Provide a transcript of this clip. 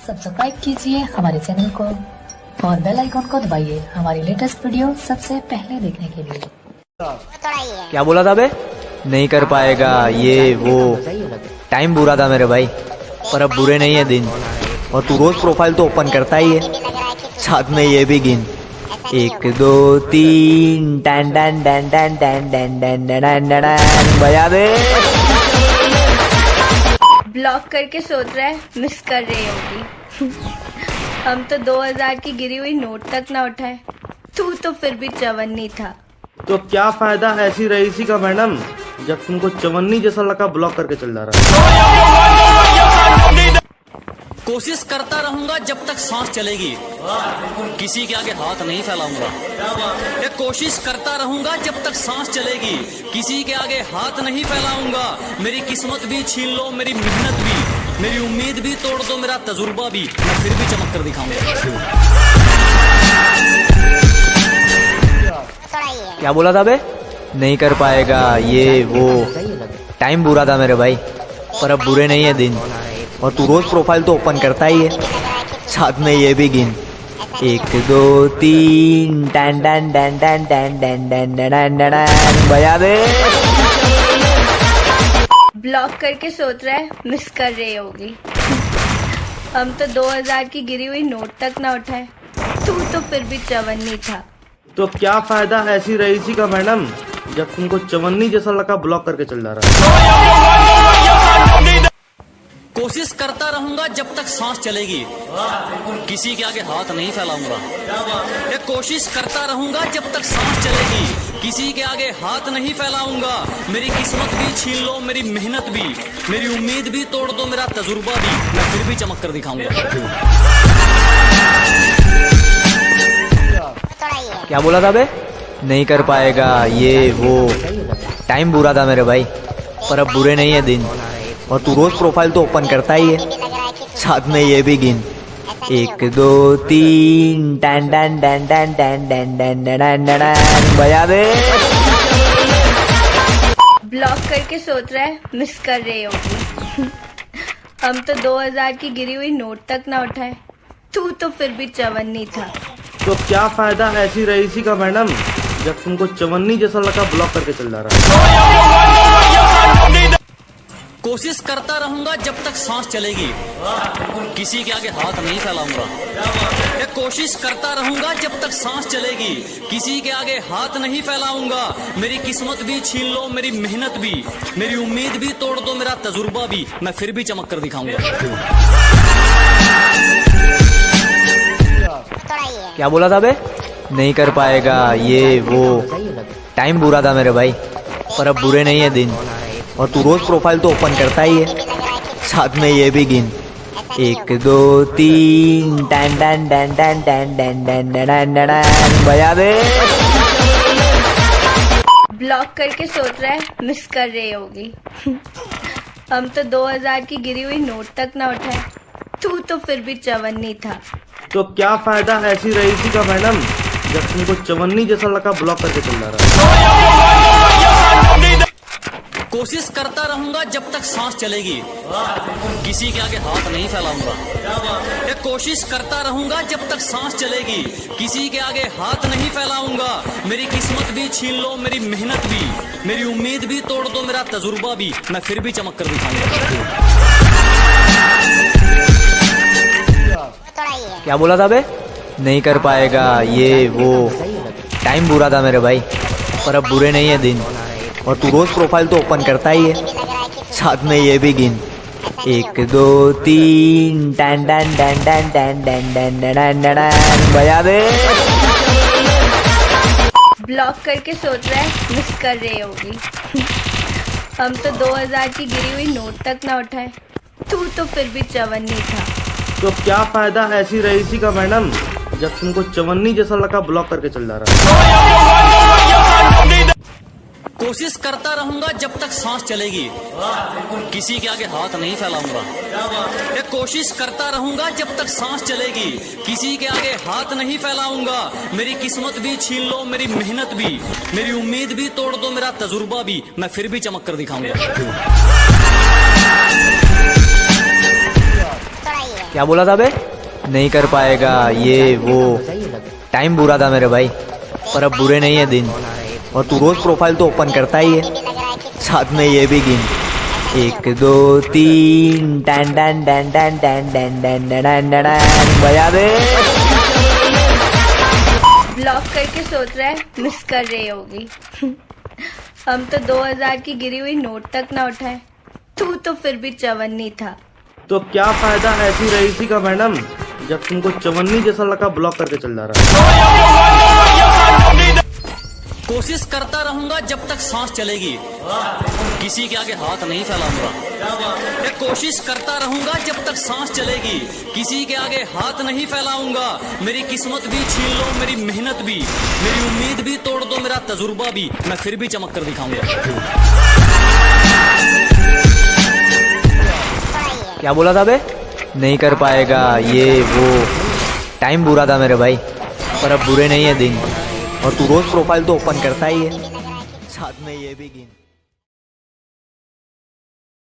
Subscribe कीजिए हमारे channel को और बेल आइकॉन को दबाइए हमारी लेटेस्ट वीडियो सबसे पहले देखने के लिए। क्या बोला था बे? नहीं कर पाएगा ये वो। टाइम बुरा था मेरे भाई, पर अब बुरे नहीं है दिन। और तू रोज प्रोफाइल तो ओपन करता ही है, साथ में ये भी गिन। 1 2 3 टन टन टन टन टन टन टन टन टन बजा दे। ब्लॉक करके सोच रहा है मिस कर रही होगी। हम तो 2000 की गिरी हुई नोट तक ना उठाए, तू तो फिर भी चवन्नी था। तो क्या फायदा ऐसी रईसी का मैडम, जब तुमको चवन्नी जैसा लगा ब्लॉक करके चल जा रहा। कोशिश करता रहूंगा जब तक सांस चलेगी, किसी के आगे हाथ नहीं फैलाऊंगा। ये कोशिश करता रहूंगा जब तक सांस चलेगी, किसी के आगे हाथ नहीं फैलाऊंगा। मेरी किस्मत भी छीन लो, मेरी मेहनत भी, मेरी उम्मीद भी तोड़ दो, मेरा तजुर्बा भी, मैं फिर भी चमक कर दिखाऊंगा। क्या बोला था बे? नहीं कर पाएगा ये वो। टाइम बुरा था मेरे भाई, पर अब बुरे नहीं है दिन। और तू रोज प्रोफाइल तो ओपन करता ही है, साथ में ये भी गिन। 1 2 3 टन टन टन टन टन टन टन टन टन बजा दे। ब्लॉक करके सोच रहा है मिस कर रही होगी। हम तो 2000 की गिरी हुई नोट तक ना उठाए, तू तो फिर भी चवन्नी था। तो क्या फायदा ऐसी रईसी का मैडम, जब तुमको चवन्नी जैसा लगा ब्लॉक करके चल जा रहा। कोशिश करता रहूंगा जब तक सांस चलेगी, किसी के आगे हाथ नहीं फैलाऊंगा। ये कोशिश करता रहूंगा जब तक सांस चलेगी, किसी के आगे हाथ नहीं फैलाऊंगा। मेरी किस्मत भी छीन लो, मेरी मेहनत भी, मेरी उम्मीद भी तोड़ दो, मेरा तजुर्बा भी, मैं फिर भी चमक कर दिखाऊंगा। क्या बोला था बे? नहीं कर पाएगा ये वो। टाइम बुरा था मेरे भाई, पर अब बुरे नहीं है दिन। और तू रोज प्रोफाइल तो ओपन करता ही है, साथ में ये भी गिन। 1 2 3 टन टन टन टन टन टन टन टन टन बजा दे। ब्लॉक करके सोच रहा है मिस कर रही होगी। हम तो 2000 की गिरी हुई नोट तक ना उठाए, तू तो फिर भी चवन्नी था। तो क्या फायदा ऐसी रईसी का मैडम, जब तुमको चवन्नी जैसा लगा ब्लॉक करके चल जा रहा। कोशिश करता रहूंगा जब तक सांस चलेगी, किसी के आगे हाथ नहीं फैलाऊंगा। ये कोशिश करता रहूंगा जब तक सांस चलेगी, किसी के आगे हाथ नहीं फैलाऊंगा। मेरी किस्मत भी छीन लो, मेरी मेहनत भी, मेरी उम्मीद भी तोड़ दो, मेरा तजुर्बा भी, मैं फिर भी चमक कर दिखाऊंगा। क्या बोला था बे? नहीं कर पाएगा ये वो। टाइम बुरा था मेरे भाई, पर अब बुरे नहीं है दिन। और तू रोज प्रोफाइल तो ओपन करता ही है, साथ में ये भी गिन। 1 2 3 टन टन टन टन टन टन टन टन टन बजा दे। ब्लॉक करके सोच रहा है मिस कर रही होगी। हम तो 2000 की गिरी हुई नोट तक ना उठाए, तू तो फिर भी चवन्नी था। तो क्या फायदा ऐसी रईसी का मैडम, जब तुमको चवन्नी जैसा लगा ब्लॉक करके चल जा रहा। कोशिश करता रहूंगा जब तक सांस चलेगी, किसी के आगे हाथ नहीं फैलाऊंगा। ये कोशिश करता रहूंगा जब तक सांस चलेगी, किसी के आगे हाथ नहीं फैलाऊंगा। मेरी किस्मत भी छीन लो, मेरी मेहनत भी, मेरी उम्मीद भी तोड़ दो, मेरा तजुर्बा भी, मैं फिर भी चमक कर दिखाऊंगा। क्या बोला था बे? नहीं कर पाएगा ये वो। टाइम बुरा था मेरे भाई, पर अब बुरे नहीं है दिन। और तू रोज प्रोफाइल तो ओपन करता ही है, साथ में ये भी गिन। 1 2 3 टन टन टन टन टन टन टन टन टन बजा दे। ब्लॉक करके सोच रहा है मिस कर रही होगी। हम तो 2000 की गिरी हुई नोट तक ना उठाए, तू तो फिर भी चवन्नी था। तो क्या फायदा ऐसी रईसी का मैडम, जब तुमको चवन्नी जैसा लगा ब्लॉक करके चल जा रहा। कोशिश करता रहूंगा जब तक सांस चलेगी, किसी के आगे हाथ नहीं फैलाऊंगा। ये कोशिश करता रहूंगा जब तक सांस चलेगी, किसी के आगे हाथ नहीं फैलाऊंगा। मेरी किस्मत भी छीन लो, मेरी मेहनत भी, मेरी उम्मीद भी तोड़ दो, मेरा तजुर्बा भी, मैं फिर भी चमक कर दिखाऊंगा। क्या बोला था बे? नहीं कर पाएगा ये वो। टाइम बुरा था मेरे भाई, पर अब बुरे नहीं है दिन। और तू रोज प्रोफाइल तो ओपन करता ही है, साथ में ये भी गिन। 1 2 3 टन टन टन टन टन टन टन टन टन बजा दे। ब्लॉक करके सोच रहा है मिस कर रही होगी। हम तो 2000 की गिरी हुई नोट तक ना उठाए, तू तो फिर भी चवन्नी था। तो क्या फायदा ऐसी रईसी का मैडम, जब तुमको चवन्नी जैसा लड़का ब्लॉक करके चल जा रहा है। कोशिश करता रहूंगा जब तक सांस चलेगी, किसी के आगे हाथ नहीं फैलाऊंगा। ये कोशिश करता रहूंगा जब तक सांस चलेगी, किसी के आगे हाथ नहीं फैलाऊंगा। मेरी किस्मत भी छीन लो, मेरी मेहनत भी, मेरी उम्मीद भी तोड़ दो, मेरा तजुर्बा भी, मैं फिर भी चमक कर दिखाऊंगा। क्या बोला था बे? नहीं कर पाएगा ये वो। टाइम बुरा था मेरे भाई, पर अब बुरे नहीं है दिन। और तू रोज प्रोफाइल तो ओपन करता ही है, साथ में ये भी गिन।